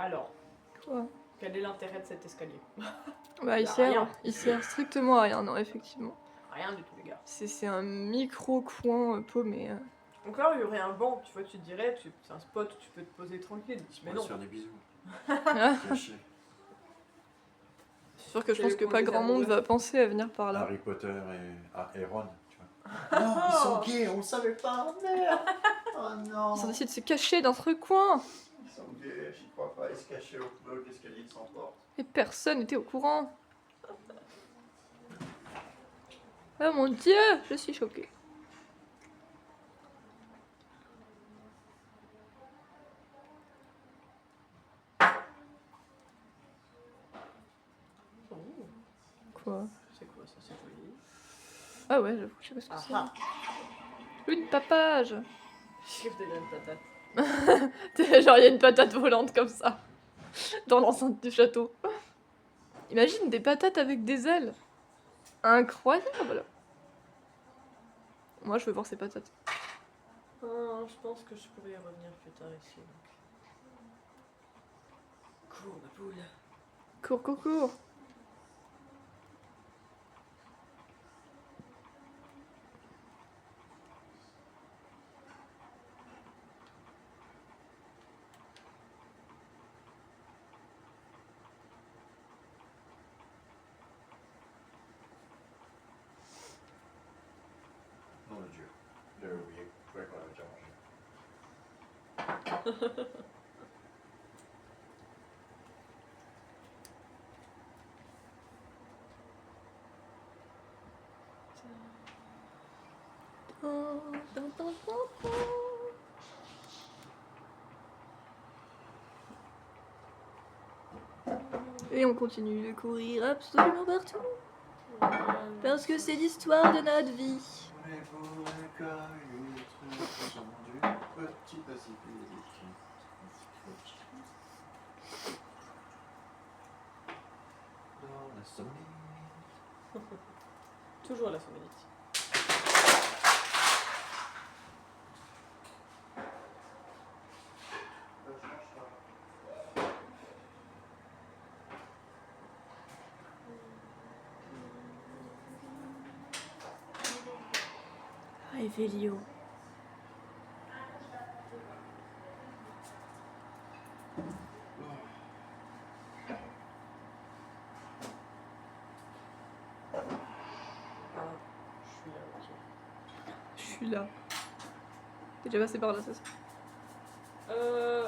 Alors, Quoi? quel est l'intérêt de cet escalier? Bah, Y a rien. il sert strictement à rien, non, effectivement. Rien du tout, les gars. C'est un micro-coin paumé. Donc là, il y aurait un banc, tu vois, tu te dirais, c'est un spot où tu peux te poser tranquille. Mais non. Se faire des bisous. Ah, Caché. c'est sûr que je C'est pense le que coin pas des grand monde amoureux. va penser à venir par là. Harry Potter et Ron, tu vois. Non, ils sont gays, on le savait pas, merde. Oh non. Ils ont décidé de se cacher dans ce coin. Ils sont gays, j'y crois pas, ils se cachaient au bas de l'escalier de 100 portes. Et personne n'était au courant. Oh mon dieu, je suis choquée. Oh, Quoi? c'est quoi ça, c'est joli. Ah ouais, j'avoue, je sais pas ce que Ah c'est. ah. Une papage. Chef de une patate. Genre, il y a une patate volante comme ça. Dans l'enceinte du château. Imagine des patates avec des ailes. Incroyable. Moi, je veux voir ces patates. Ah, je pense que je pourrais y revenir plus tard ici. Donc. Cours, ma poule. Cours, cours, cours. Non, le Dieu. J'avais oublié. Je croyais qu'on l'avait déjà mangé. Et on continue de courir absolument partout. Parce que c'est l'histoire de notre vie. Voulez-vous un caillou du petit Pacifique? Dans la sommeil. Toujours la sommélite. Ah, Evelio. Ah, je suis là, ok. Je suis là. T'es déjà passé par là, c'est ça?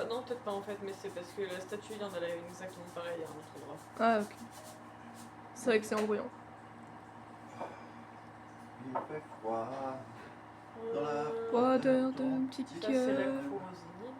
Non, peut-être pas en fait, mais c'est parce que la statue, il y en a là une exactement pareille à un autre endroit. Ah, ok. C'est vrai que c'est embrouillant. Il fait froid. Dans la Froideur d'un petit Ça, c'est la cœur. cour aux énigmes.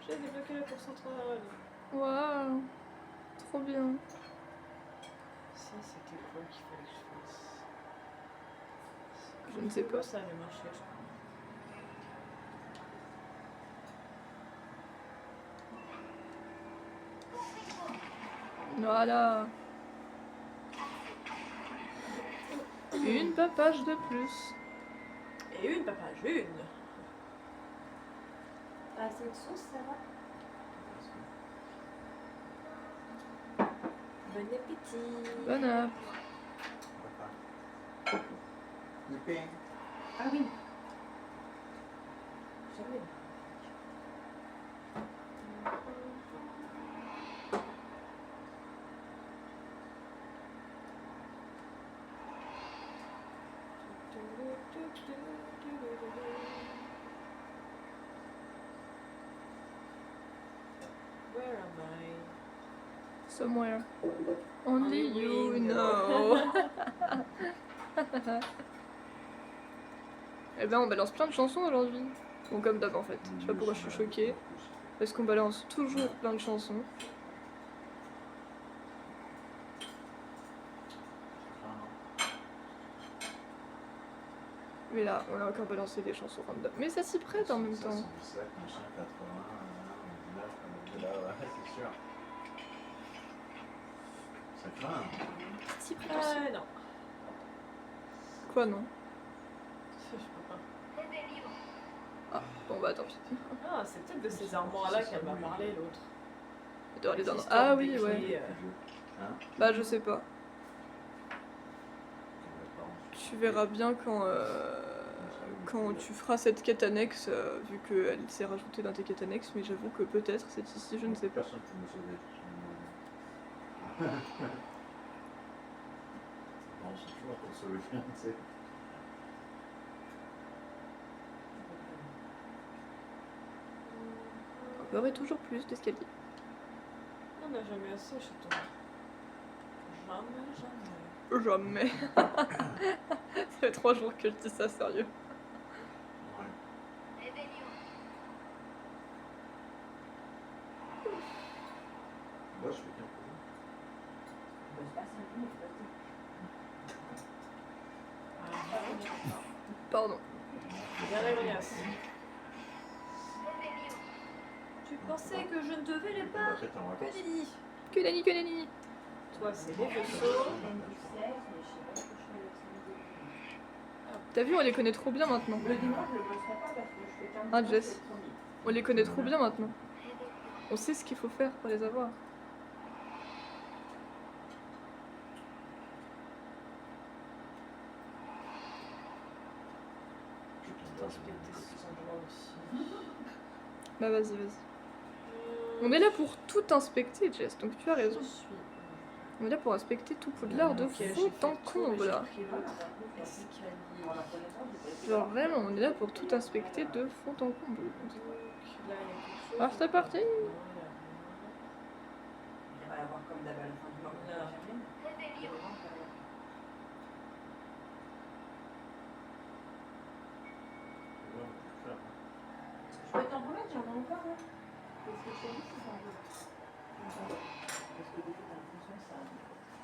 J'ai débloqué la cour centrale. Waouh. Trop bien. Ça, c'était quoi qu'il fallait que je fasse? Je ne sais pas. Ça avait marché, je crois. Voilà. Une papage de plus. Et une papage, une. Ah, c'est une sauce, ça va? Bon appétit. Bon app. Le pain. Ah oui. Jamais. Where am I? Somewhere. Only Only you we know. Eh ben, on balance plein de chansons aujourd'hui. Bon, comme d'hab en fait. Je sais pas pourquoi je suis choquée. Parce qu'on balance toujours plein de chansons. Mais là, on a encore balancé des chansons random. Mais ça s'y prête en même temps. 77, machin, 80, 19, là, ouais, c'est sûr. Ça craint. Ça s'y prête aussi. Ah non. Quoi, non? Je peux pas. Ah, bon bah tant pis. Ah, c'est peut-être de ces armoires-là qu'elle m'a parlé, l'autre. Elle doit aller dans... L'histoire Ah des oui, clés, ouais. Hein? Bah je sais pas. Tu verras bien quand tu feras cette quête annexe, vu qu'elle s'est rajoutée dans tes quêtes annexes, mais j'avoue que peut-être c'est ici, je ne sais pas. Personne peut me sauver. Bon, c'est toujours pour sauver quelqu'un, tu sais. Encore et toujours plus d'escaliers. On n'a jamais assez chez toi. Jamais, jamais. Jamais. Ça fait 3 jours que je dis ça, sérieux. Ouais. Moi, je fais qu'un peu. Pardon. Bien Léonias. Tu pensais que je ne te verrais pas? Que nenni. Que nenni. Toi, c'est les vaisseaux. T'as vu, on les connaît trop bien maintenant. Ah, Jess. On les connaît trop bien maintenant. On sait ce qu'il faut faire pour les avoir. Inspecter ces endroits aussi. Bah vas-y. On est là pour tout inspecter, Jess, donc tu as raison. Je suis. On est là pour inspecter tout Poudlard de Ok, j'ai fond fait en le tour et comble j'ai là. pris l'autre escalier. Genre vraiment, on est là pour tout inspecter de fond en comble. Donc là, il y a quelque chose. Ah, c'est parti. Non, Il va y avoir comme d'hab à la fin du mois. Je peux t'en remettre, j'en ai encore là. Parce que chez nous, c'est pas un peu. Parce que des fois, t'as l'impression que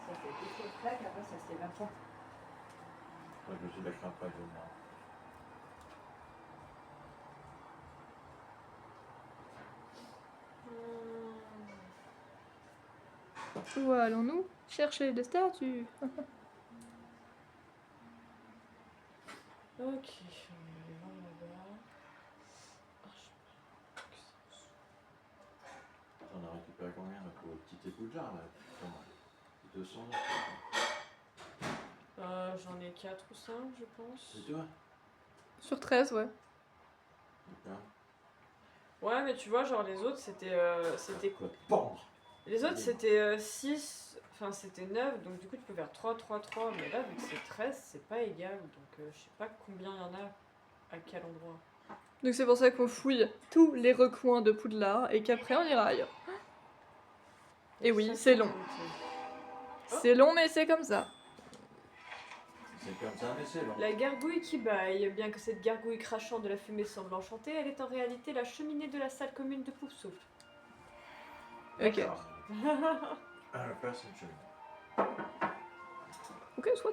ça fait des choses plaques, après ça s'évapore. Moi, je suis la crainte pas de moi. Où allons-nous chercher des statues? Ok, on va aller voir là-bas. T'en as récupéré combien là pour le petit époujard là? 200 là. J'en ai 4 ou 5, je pense. C'est toi? Sur 13, ouais. D'accord. Ouais, mais tu vois, genre les autres, c'était Quoi de pendre? Les autres, c'était 6, enfin c'était 9, donc du coup tu peux faire 3, 3, 3, mais là, vu que c'est 13, c'est pas égal, donc je sais pas combien il y en a, à quel endroit. Donc c'est pour ça qu'on fouille tous les recoins de Poudlard et qu'après on ira ailleurs. Et oui, c'est long. C'est long, mais c'est comme ça. C'est comme ça, mais c'est long. La gargouille qui baille, bien que cette gargouille crachant de la fumée semble enchantée, elle est en réalité la cheminée de la salle commune de Poufsouffle. Ok. D'accord. Personne chez nous. Ok, soit.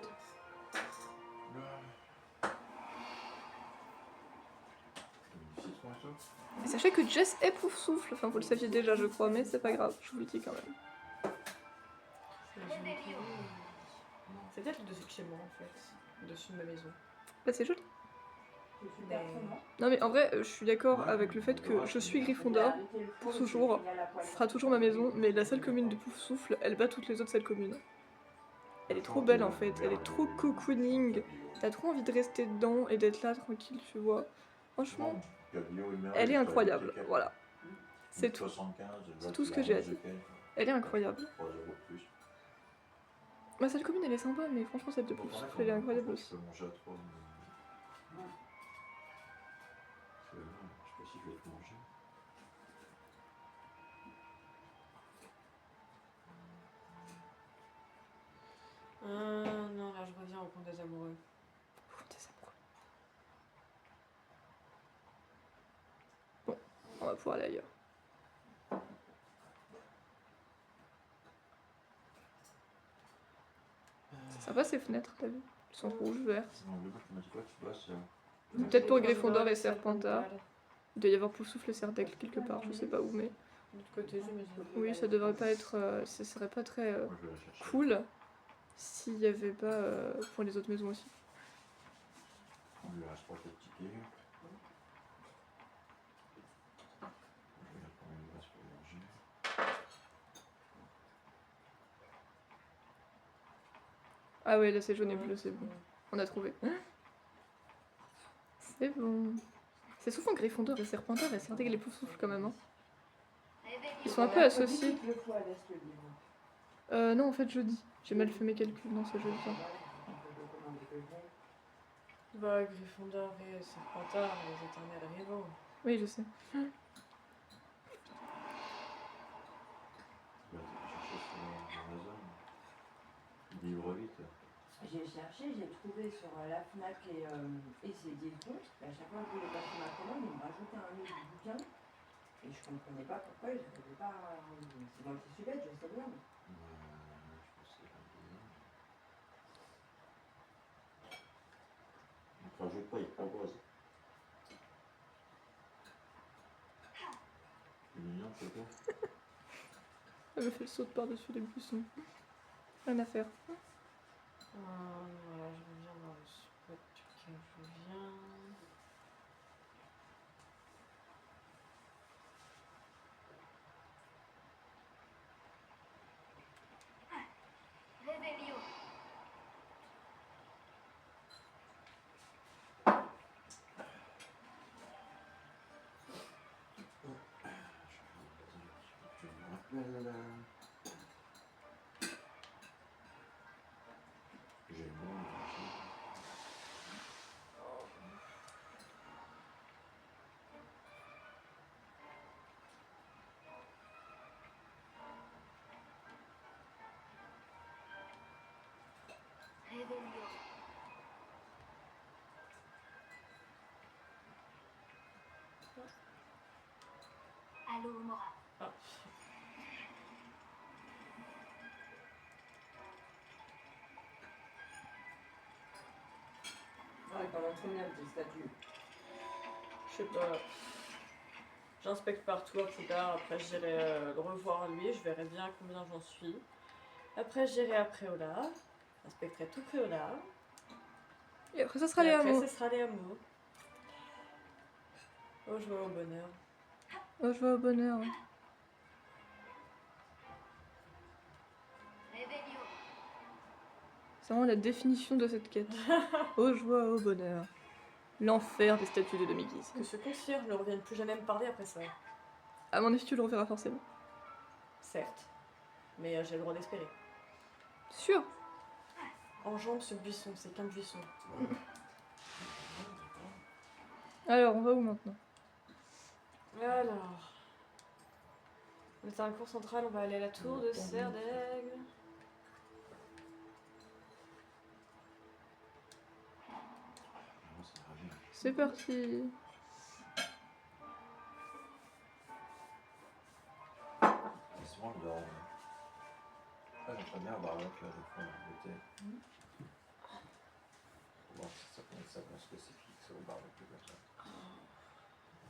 Et sachez que Jess est Poufsouffle. Enfin, vous le saviez déjà, je crois, mais c'est pas grave, je vous le dis quand même. C'est peut-être le dessus de chez moi en fait, le dessus de ma maison. Bah, c'est joli. Mais... Non, mais en vrai, je suis d'accord avec le fait que je suis Gryffondor. Pour toujours. Ce sera toujours ma maison, mais la salle commune de Poufsouffle, elle bat toutes les autres salles communes. Elle est trop belle en fait, elle est trop cocooning. T'as trop envie de rester dedans et d'être là tranquille, tu vois. Franchement, elle est incroyable, voilà. C'est tout. C'est tout ce que j'ai à dire. Elle est incroyable. Ma salle commune elle est sympa, mais franchement celle de Poufsouffle elle est incroyable aussi. Je sais pas si je vais te manger. non, là je reviens au pont des amoureux. Bon, on va pouvoir aller ailleurs. C'est sympa ces fenêtres, t'as vu? Ils sont rouges, verts. Non, le tu m'as dit quoi, tu bosses Peut-être pour Gryffondor et Serpentard. Il doit y avoir Poufsouffle et Serdaigle quelque part, je sais pas où, mais... De l'autre côté, j'imagine. Oui, ça devrait pas être... ça serait pas très Moi, je vais la chercher. cool s'il y avait pas pour les autres maisons aussi. On lui reste 3-4 tickets. Je regarde combien il reste pour manger. Ah ouais, là c'est jaune et bleu, c'est bon. On a trouvé. C'est bon. C'est souvent Gryffondor et Serpentard et Serdaigle et Poufsouffle quand même. Hein. Ils sont un peu associés. Le fois, laisse le livre. Non, en fait jeudi. J'ai mal fait mes calculs, non c'est jeudi. Bah, Gryffondor et Serpentard, les éternels rivaux. Oui, je sais. Tu vas chercher sur Amazon. Livre vite. J'ai cherché, j'ai trouvé sur la FNAC et c'est des comptes. À chaque fois que je voulais passer ma commande, ils me rajoutaient un autre bouquin. Et je comprenais pas pourquoi, je n'arrivais pas à... C'est dans le tissu bête, je sais bien. Je pense que c'est un peu bien. Donc rajoute pas, il propose. C'est mignon, c'est quoi? Elle me fait le saut par-dessus les buissons. Rien à faire. Voilà, je reviens dans le spot duquel je viens. Réveillon. Je me rappelle. J'ai le nom. Réveillon. Allô, Mora. Ah. Ouais, quand même combien de tes statues? Je sais pas. J'inspecte partout à Poudlard, après j'irai le revoir lui, je verrai bien combien j'en suis. Après j'irai à Préolard, j'inspecterai tout Préolard. Et après ça sera Et les après hameaux. ce sera les hameaux. Oh, joie au bonheur. Oh, je vois au bonheur. Ouais. Réveillon. C'est vraiment la définition de cette quête. Aux joie, au bonheur. L'enfer des statues de Demi-Guise. Que ce concierge ne revienne plus jamais me parler après ça. À mon avis, tu le reverras forcément. Certes. Mais j'ai le droit d'espérer. Sûr. Enjambe ce buisson, c'est qu'un buisson. Alors, on va où maintenant? Alors. On est à un cours central, on va aller à la tour de Serdaigle. Moi, ça revient. C'est parti. Laisse-moi le dehors. Ah, j'aimerais bien avoir l'autre là, des fois, l'été. Pour voir si ça connaît ça spécifique, ça au barbecue comme ça.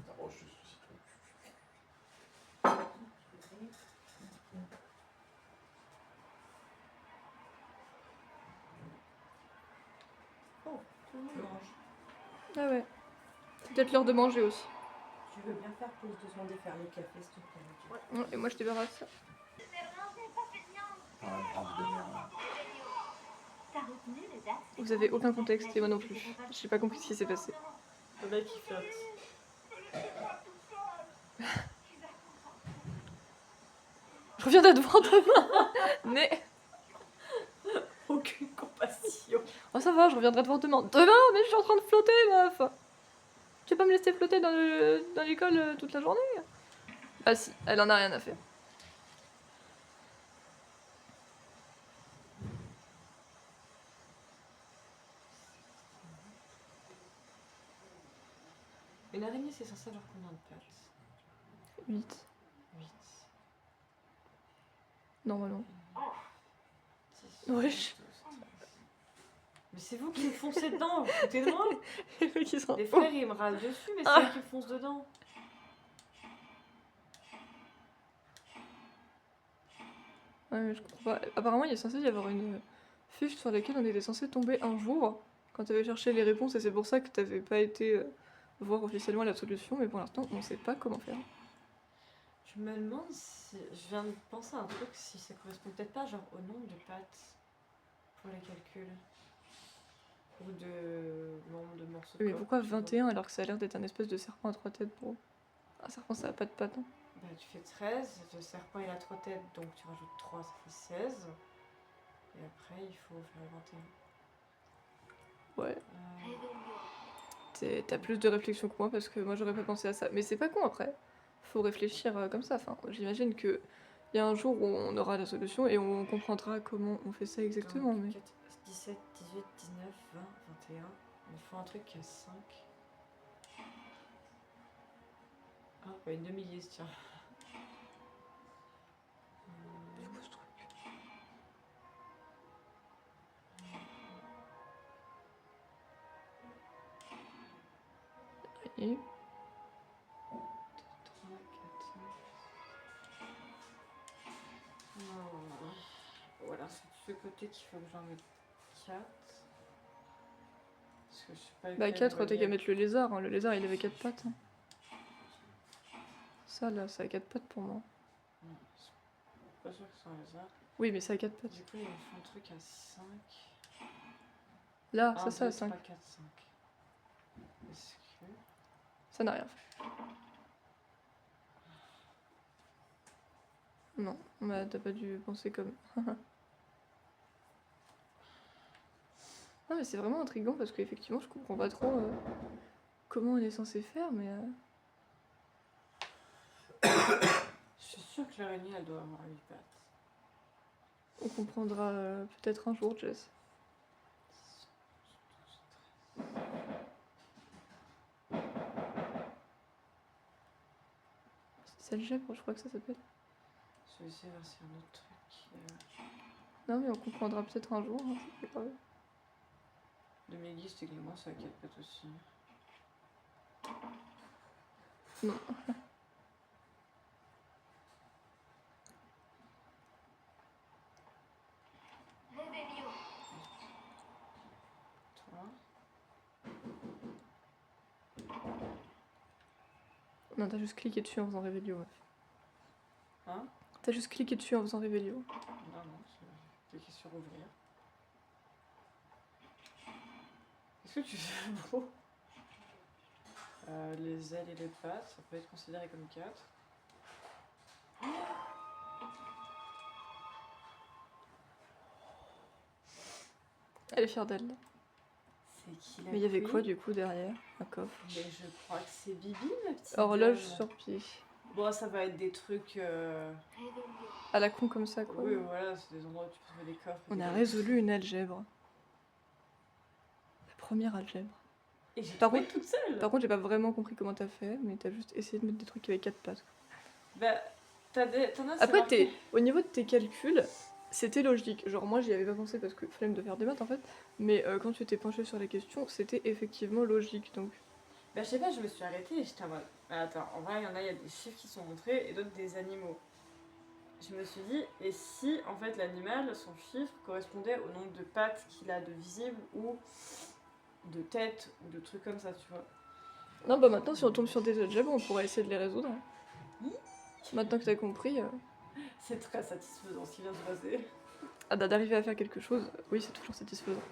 T'arroses juste le citron. Oh, tout le monde mange. Ah ouais. C'est peut-être l'heure de manger aussi. Tu veux bien faire pause 2 secondes et faire les cafés, s'il te plaît? Ouais, et moi, je débarrasse ça. Ah, une grande demi-heure. T'as retenu les dates? Vous avez aucun contexte, et moi non plus. J'ai pas compris ce qui s'est passé. Le mec il flotte. Je reviendrai devant demain. Mais... Aucune compassion. Oh ça va, je reviendrai devant demain. Demain, mais je suis en train de flotter, meuf. Tu vas pas me laisser flotter dans l'école toute la journée? Ah si, elle en a rien à faire. Une araignée, c'est censé avoir combien de pattes? 8, 8. normalement. 10. Wesh. Mais c'est vous qui me foncez dedans, vous foutez de moi. Les mecs, ils sont... Les frères, ils me râlent dessus, mais c'est Ah. eux qui me foncent dedans. Ouais, mais je comprends pas. Apparemment, il est censé y avoir une fiche sur laquelle on était censé tomber un jour quand t'avais cherché les réponses, et c'est pour ça que t'avais pas été voir officiellement la solution, mais pour l'instant, on sait pas comment faire. Je me demande si. Je viens de penser à un truc, si ça correspond peut-être pas genre au nombre de pattes pour les calculs. Ou de nombre de morceaux de Mais corps, pourquoi tu vois. 21 alors que ça a l'air d'être un espèce de serpent à 3 têtes, bro? Un serpent, ça a pas de pattes, hein. Bah, tu fais 13, le serpent il a 3 têtes, donc tu rajoutes 3, ça fait 16. Et après, il faut faire 21. Ouais. Euh, T'as plus de réflexion que moi parce que moi j'aurais pas pensé à ça. Mais c'est pas con après. Faut réfléchir comme ça. Enfin, j'imagine que y a un jour où on aura la solution et on comprendra comment on fait ça exactement. donc, Mais 4, 17, 18, 19, 20, 21. Il faut un truc à 5. Ah, bah une demi-lise, tiens. c'est quoi ce truc? Et 3, 4, 5. Voilà, c'est de ce côté qu'il faut que j'en mette 4. Parce que je sais pas bah lequel 4, t'as relier. qu'à mettre le lézard. Hein. Le lézard il avait 4 pattes. Hein. Ça là, ça a 4 pattes pour moi. Je suis pas sûre que ce soit un lézard. Oui, mais ça a 4 pattes. Du coup, il me faut un truc à 5. Là, 1, ça, ça 2, a 5. 3, 4, 5. Est-ce que... Ça n'a rien fait. Non, bah t'as pas dû penser comme. Non, mais c'est vraiment intriguant parce qu'effectivement, je comprends pas trop comment on est censé faire, mais. Je suis sûre que l'araignée, elle doit avoir 8 pattes. On comprendra peut-être un jour, Jess. C'est l'algèbre, je crois que ça s'appelle. Je vais essayer de voir s'il y a un autre truc. Non, mais on comprendra peut-être un jour, hein, c'est pas grave. De mes guides, techniquement, ça a 4 pattes aussi. Non. Réveillon. Toi. Non, t'as juste cliqué dessus en faisant Révélio, meuf. Hein? T'as juste cliqué dessus en faisant Révélio. Non, non, j'ai cliqué sur ouvrir. Est-ce que tu fais beau? Les ailes et les pattes, ça peut être considéré comme 4. Elle est fière d'elle. C'est qui la Mais il y avait queen? quoi du coup derrière? Un coffre. Mais je crois que c'est Bibi, ma petite Horloge dame. sur pied. Bon, ça va être des trucs... Réveillon. À la con comme ça, quoi. Oui, voilà, c'est des endroits où tu peux trouver des coffres. et On des a boîtes. résolu une algèbre. La première algèbre. Et j'ai Par trouvé contre- toute seule. Par contre, j'ai pas vraiment compris comment t'as fait, mais t'as juste essayé de mettre des trucs avec 4 pattes. Bah, t'en as, c'est Après, marqué. au niveau de tes calculs, c'était logique. Genre, moi, j'y avais pas pensé parce que flemme de faire des maths en fait. Mais quand tu t'es penché sur la question, c'était effectivement logique. Donc, Bah, je sais pas, je me suis arrêtée et j'étais en mode. Bah, attends, en vrai, il y a des chiffres qui sont montrés et d'autres des animaux. Je me suis dit, et si en fait l'animal, son chiffre correspondait au nombre de pattes qu'il a de visibles ou de têtes ou de trucs comme ça, tu vois. non, bah maintenant, si on tombe sur des algèbres, on pourrait essayer de les résoudre. Hein. Oui. Maintenant que t'as compris, C'est très satisfaisant ce qui vient de se passer. d'arriver à faire quelque chose, oui, c'est toujours satisfaisant.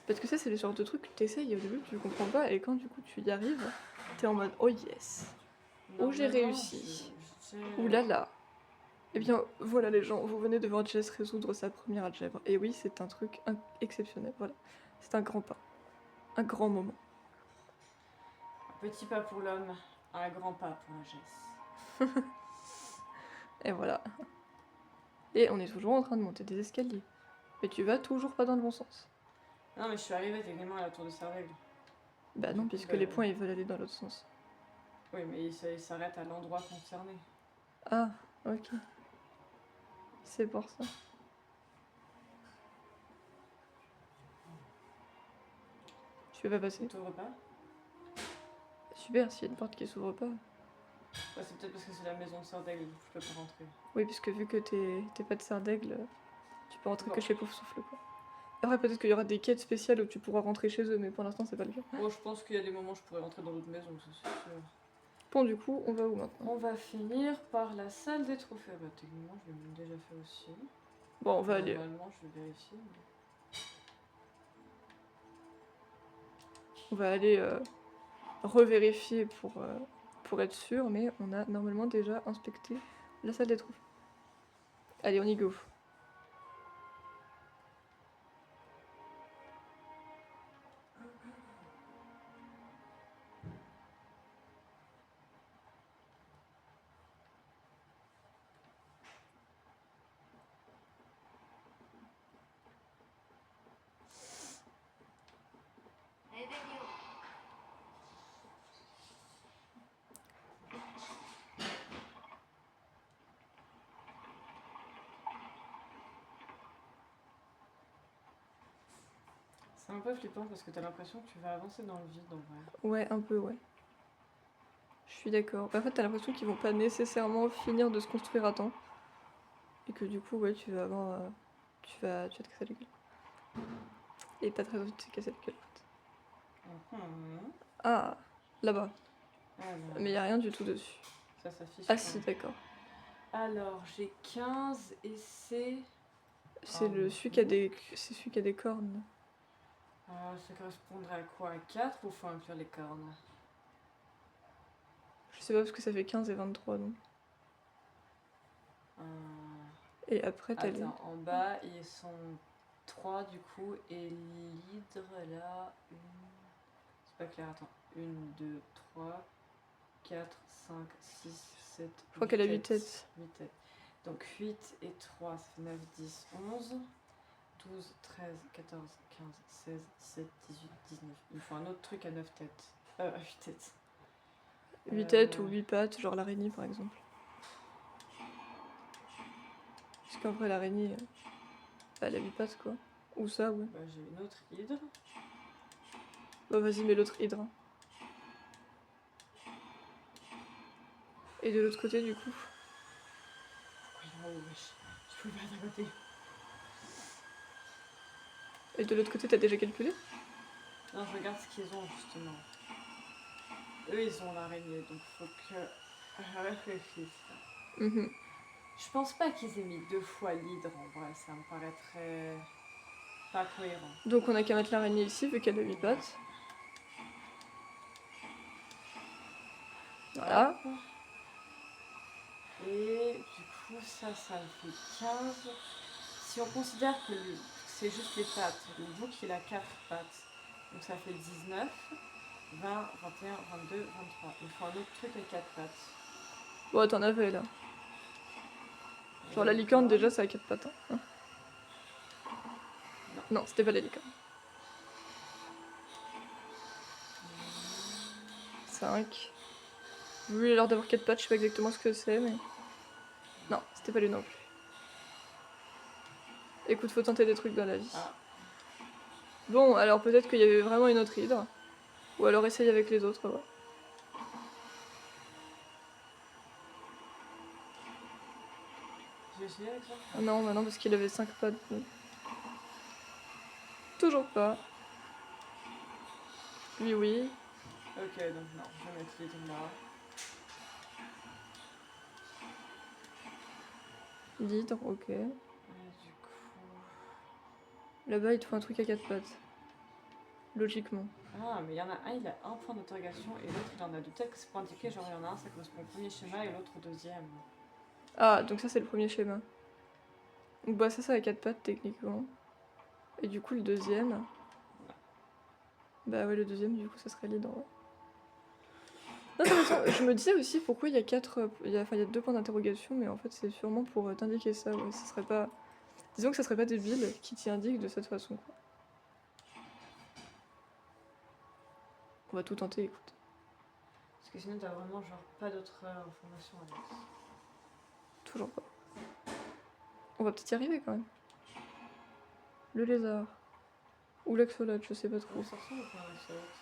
Parce que ça, c'est le genre de truc que t'essayes au début, tu comprends pas, et quand du coup tu y arrives, t'es en mode oh yes, Oh, j'ai Normalement, réussi. je sais- ouh là là. Eh bien, voilà les gens, vous venez de voir Jess résoudre sa première algèbre. Et oui, c'est un truc exceptionnel, voilà. C'est un grand pas. Un grand moment. Un petit pas pour l'homme, un grand pas pour la Jess. Et voilà. Et on est toujours en train de monter des escaliers. Mais tu vas toujours pas dans le bon sens. Non, mais je suis arrivée techniquement à la tour de Cervelle. Bah non, puisque les points ils veulent aller dans l'autre sens. Oui, mais il s'arrête à l'endroit concerné. Ah, ok. C'est pour ça. Tu veux pas passer? T'ouvres pas? Super, s'il y a une porte qui s'ouvre pas. Ouais, c'est peut-être parce que c'est la maison de Sardaigle, je peux pas rentrer. Oui, puisque vu que t'es pas de Sardaigle, tu peux rentrer Bon. que chez Poufsouffle, quoi. Après, peut-être qu'il y aura des quêtes spéciales où tu pourras rentrer chez eux, mais pour l'instant, c'est pas le cas. Bon, je pense qu'il y a des moments où je pourrais rentrer dans d'autres maisons, ça, c'est sûr. Bon, du coup, on va où maintenant? On va finir par la salle des trophées. Bah, techniquement, je l'ai déjà fait aussi. Bon, on va aller. Normalement, je vais vérifier. On va aller revérifier pour être sûr, mais on a normalement déjà inspecté la salle des trophées. Allez, on y go. Revelio. C'est un peu flippant parce que t'as l'impression que tu vas avancer dans le vide en vrai. Ouais, un peu, ouais. Je suis d'accord. En fait, t'as l'impression qu'ils vont pas nécessairement finir de se construire à temps. Et que du coup, ouais, tu vas avoir. Tu vas te casser la gueule. Et t'as très envie de te casser la gueule. Mhm. Ah, là-bas. Alors, Mais y a rien du tout dessus. ça s'affiche. Ah quand si, même. d'accord. Alors, j'ai 15 et c'est. C'est Ah, celui qui a des cornes. Ça correspondrait à quoi? À 4 ou faut inclure les cornes? Je sais pas parce que ça fait 15 et 23 donc. Euh, Et après, t'as les. Attends, en bas, ils sont 3 du coup, et l'hydre, elle a une. C'est pas clair, attends. 1, 2, 3, 4, 5, 6, 7. Je crois qu'elle a 8 têtes. 8 têtes. Donc 8 et 3, ça fait 9, 10, 11, 12, 13, 14, 15, 16, 17, 18, 19. Il faut un autre truc à 9 têtes. 8 têtes. 8 têtes ou 8 pattes, genre l'araignée par exemple. Parce qu'en vrai, l'araignée, elle a 8 pattes quoi. Ou ça, ouais. Bah, j'ai une autre hydre. Bah vas-y, mets l'autre hydre. Et de l'autre côté, du coup. Oh, wesh. Je pouvais pas d'un côté. Et de l'autre côté, t'as déjà calculé? Non, je regarde ce qu'ils ont justement. Eux, ils ont l'araignée, donc faut que je réfléchisse. Mhm. Je pense pas qu'ils aient mis 2 fois l'hydre en vrai, ça me paraîtrait pas cohérent. Donc on a qu'à mettre l'araignée ici, vu qu'elle a 8 pattes. Voilà. Hop. Et du coup, ça me fait 15. Si on considère que c'est juste les pattes, le bouc il a 4 pattes, donc ça fait 19, 20, 21, 22, 23. Il faut un autre truc avec 4 pattes. Bon, t'en avais là. Genre la licorne, déjà, ça a 4 pattes. Hein. Non, c'était pas la licorne. 5. Lui, il a l'air d'avoir 4 pattes, je sais pas exactement ce que c'est, mais. Non, c'était pas lui non plus. Écoute, faut tenter des trucs dans la vie. Ah. Bon, alors peut-être qu'il y avait vraiment une autre hydre. Ou alors essaye avec les autres, ouais. J'ai essayé avec ça. Ah non, bah non, parce qu'il avait 5 pattes. Donc. Toujours pas. Lui, oui. Ok, donc non, je vais mettre l'hydre là. L'hydre, ok. Et du coup. Là-bas, il te faut un truc à 4 pattes. Logiquement. Ah, mais il y en a un, il a un point d'interrogation et l'autre il en a deux. Peut-être que c'est pas indiqué, genre il y en a un, ça correspond au premier schéma et l'autre au deuxième. Ah, donc ça, c'est le premier schéma. Donc bah ça a 4 pattes, techniquement. Et du coup, le deuxième... Bah ouais, le deuxième, du coup, ça serait l'hydre. Ouais. Non, je me disais aussi pourquoi il y a 4... il y a 2 points d'interrogation, mais en fait, c'est sûrement pour t'indiquer ça, ouais. Ça serait pas... Disons que ça serait pas débile qui t'y indique de cette façon, quoi. On va tout tenter, écoute. Parce que sinon t'as vraiment genre pas d'autres informations avec. Toujours pas. On va peut-être y arriver, quand même. Le lézard. Ou l'axolotl, je sais pas trop. Oh, ça ressemble un peu à un axolote.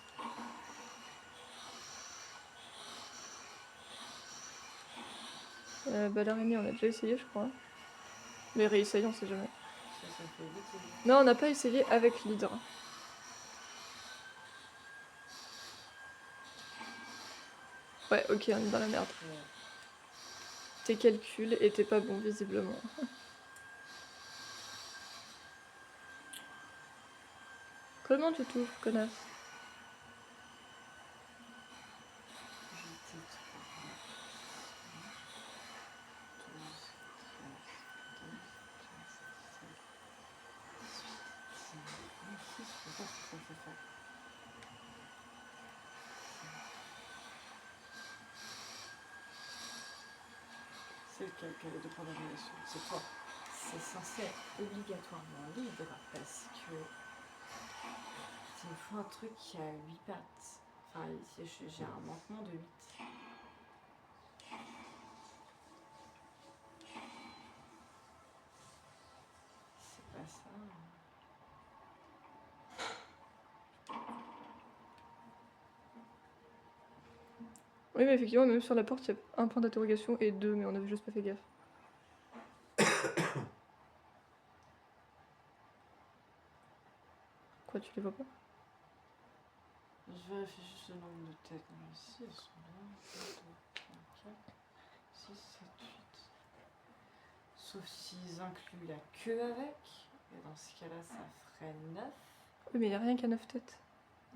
Bah l'araignée, on a déjà essayé, je crois. Mais réessaye, on sait jamais. Ça me fait vite. Non, on n'a pas essayé avec l'hydre. Ouais, ok, on est dans la merde. Ouais. Tes calculs étaient pas bons, visiblement. Comment tu touches, connasse? J'étais 3, 12, 13, 14, 15, 16, 17, 18, 19, 26, je sais pas si ça fait ça. C'est lequel qui a les deux points d'annulation? C'est toi. C'est censé être obligatoirement libre parce que il me faut un truc qui a 8 pattes. Enfin, ici j'ai un manquement de 8. C'est pas ça. Oui, mais effectivement, même sur la porte, il y a un point d'interrogation et deux, mais on avait juste pas fait gaffe. Quoi, tu les vois pas? Je vérifie juste le nombre de têtes. Mais si, elles sont bien. 1, 2, 3, 4, 6, 7, 8. Sauf s'ils incluent la queue avec. Et dans ce cas-là, ça ferait 9. Oui, mais il y a rien qu'à 9 têtes.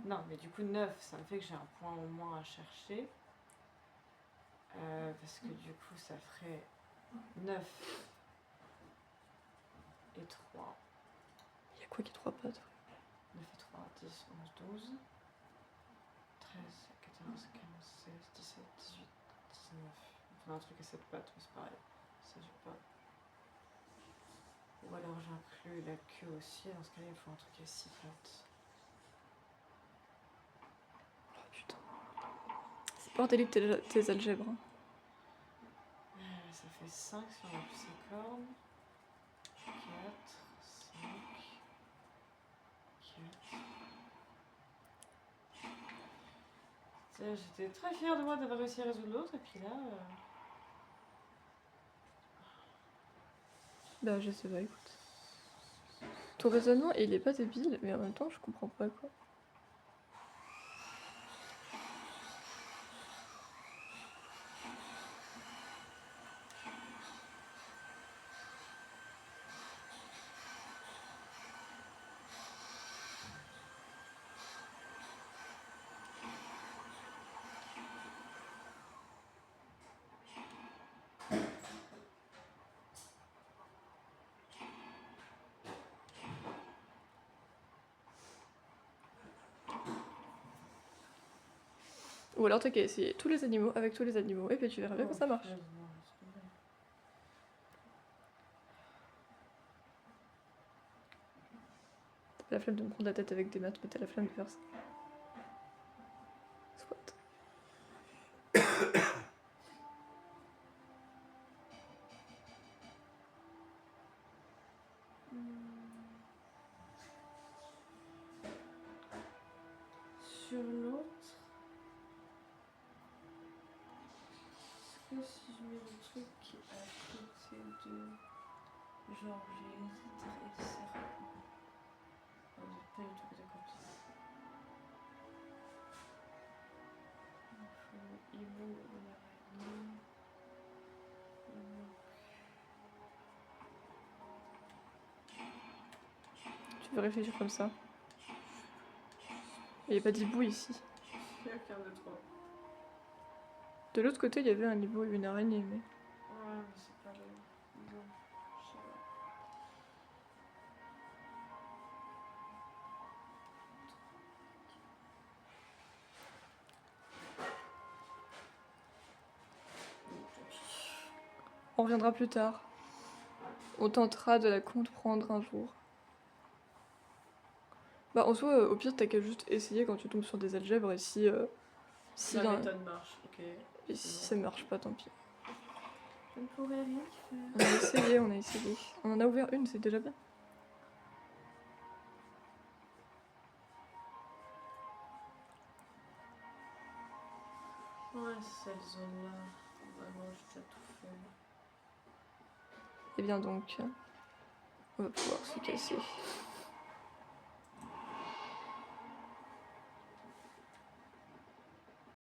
Non, mais du coup, 9, ça me fait que j'ai un point au moins à chercher. Parce que du coup, ça ferait 9 et 3. Il y a quoi qui 3 pattes? 9 et 3, 10, 11, 12. 13, 14, 15, 16, 17, 18, 19. On fait un truc à 7 pattes, mais c'est pareil. Ça joue pas. Ou alors j'inclus la queue aussi. Dans ce cas-là, il faut un truc à 6 pattes. Oh putain. C'est bordélique tes algèbres. Hein. Ça fait 5 si on a plus 5 cornes. 4, 5, 4. J'étais très fière de moi d'avoir réussi à résoudre l'autre, et puis là. Bah, je sais pas, écoute. Ton raisonnement, il est pas débile, mais en même temps, je comprends pas quoi. Ou alors t'as qu'à essayer tous les animaux avec tous les animaux, et puis tu verras bien que ça marche. T'as pas la flemme de me prendre la tête avec des maths, mais t'as la flemme de faire ça. Soit. Sur l'autre, est-ce que si je mets le truc qui est à côté de. Genre, j'ai l'hydre et le serpent. Non, pas du tout côté comme ça. Il faut le hibou ou l'araignée. Tu veux réfléchir comme ça. Il n'y a pas d'hibou ici. Il y a qu'un de trois. De l'autre côté, il y avait un hibou et une araignée, mais. Ouais, mais c'est pas le. Bon, je sais pas. On reviendra plus tard. On tentera de la comprendre un jour. Bah, en soi, au pire, t'as qu'à juste essayer quand tu tombes sur des algèbres et si. Si La dans- méthode marche, ok. Et si ça marche pas, tant pis. Je ne pourrais rien faire. On a essayé, on a essayé. On en a ouvert une, c'est déjà bien. Ouais, c'est cette zone-là. Vraiment, j'ai déjà tout fait. Et bien donc, on va pouvoir se casser.